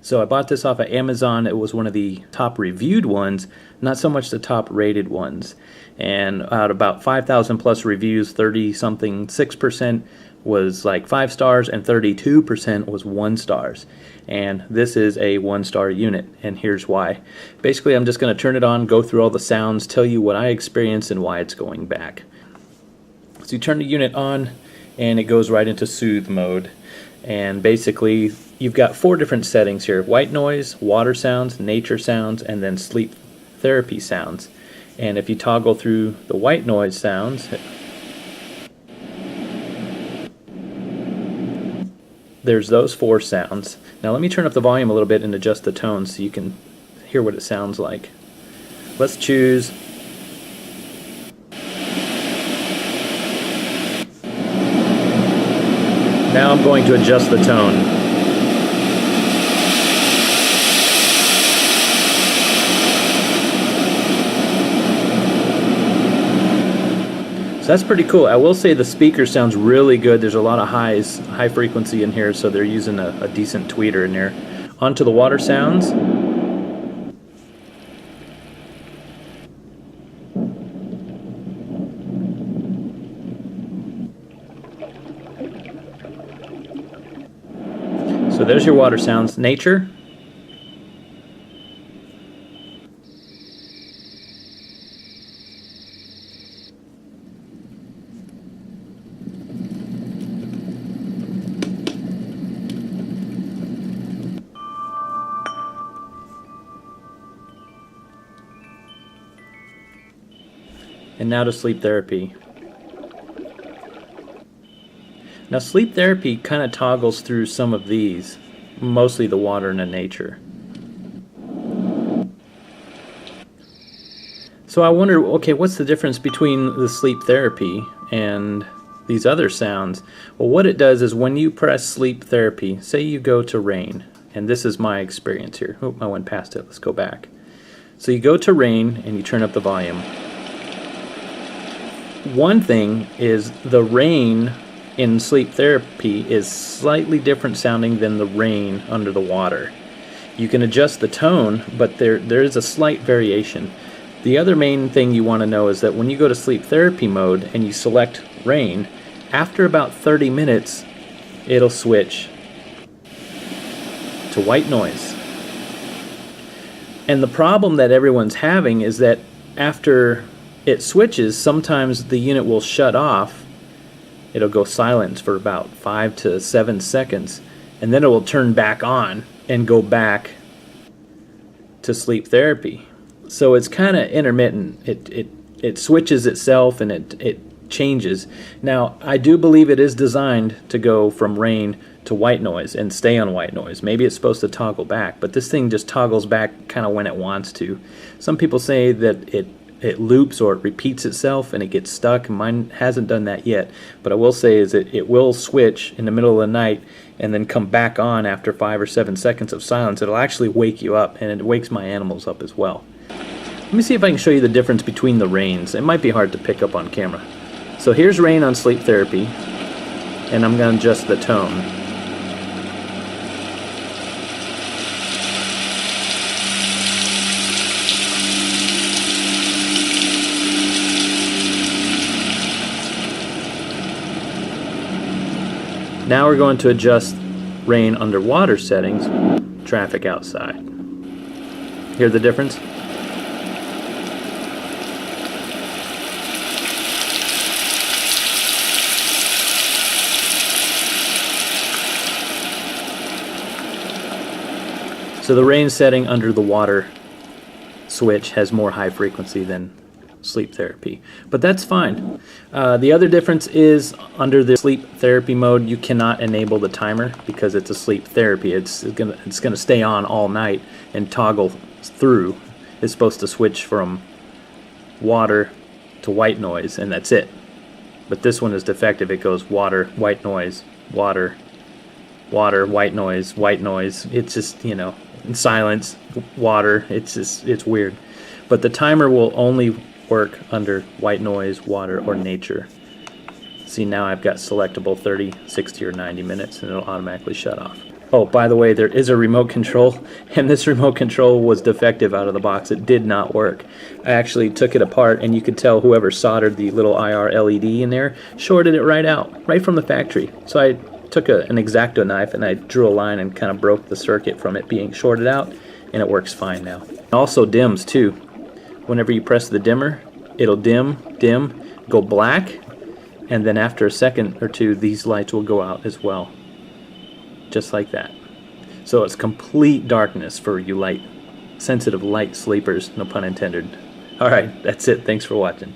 So I bought this off of Amazon. It was one of the top reviewed ones, not so much the top rated ones. And out of about 5,000 plus reviews, 30 something 6% was like 5 stars and 32% was 1 stars. And this is a 1-star unit, and here's why. Basically, I'm just going to turn it on, go through all the sounds, tell you what I experienced and why it's going back. So you turn the unit on and it goes right into soothe mode. And basically you've got 4 different settings here: white noise, water sounds, nature sounds, and then sleep therapy sounds. And if you toggle through the white noise sounds, there's those 4 sounds. Now let me turn up the volume a little bit and adjust the tone so you can hear what it sounds like. Let's choose now. I'm going to adjust the tone. So that's pretty cool. I will say the speaker sounds really good. There's a lot of high frequency in here, so they're using a decent tweeter in there. Onto the water sounds. So there's your water sounds. Nature. And now to sleep therapy. Now sleep therapy kind of toggles through some of these, mostly the water and the nature. So I wonder, okay, what's the difference between the sleep therapy and these other sounds? Well, what it does is when you press sleep therapy, say you go to rain, and this is my experience here. Oh, I went past it. Let's go back. So you go to rain and you turn up the volume. One thing is the rain in sleep therapy is slightly different sounding than the rain under the water. You can adjust the tone, but there is a slight variation. The other main thing you want to know is that when you go to sleep therapy mode and you select rain, after about 30 minutes it'll switch to white noise. And the problem that everyone's having is that after it switches, sometimes the unit will shut off. It'll go silent for about 5 to 7 seconds, and then it will turn back on and go back to sleep therapy. So it's kind of intermittent. It switches itself and it changes. Now I do believe it is designed to go from rain to white noise and stay on white noise. Maybe it's supposed to toggle back, but this thing just toggles back kind of when it wants to. Some people say that it loops or it repeats itself and it gets stuck. Mine hasn't done that yet, but I will say is that it will switch in the middle of the night and then come back on after 5 or 7 seconds of silence. It'll actually wake you up, and it wakes my animals up as well. Let me see if I can show you the difference between the rains. It might be hard to pick up on camera. So here's rain on sleep therapy, and I'm going to adjust the tone. Now we're going to adjust rain underwater settings, traffic outside. Hear the difference? So the rain setting under the water switch has more high frequency than sleep therapy, but that's fine. The other difference is under the sleep therapy mode, you cannot enable the timer because it's a sleep therapy. It's gonna stay on all night and toggle through. It's supposed to switch from water to white noise, and that's it. But this one is defective. It goes water, white noise, water, water, white noise, white noise. It's just, you know, silence, water. It's weird. But the timer will only work under white noise, water, or nature. See, now I've got selectable 30, 60, or 90 minutes, and it'll automatically shut off. Oh, by the way, there is a remote control, and this remote control was defective out of the box. It did not work. I actually took it apart, and you could tell whoever soldered the little IR LED in there shorted it right out, right from the factory. So I took an X-Acto knife, and I drew a line and kind of broke the circuit from it being shorted out, and it works fine now. It also dims, too. Whenever you press the dimmer, it'll dim, go black, and then after a second or two, these lights will go out as well. Just like that. So it's complete darkness for you sensitive light sleepers, no pun intended. Alright, that's it. Thanks for watching.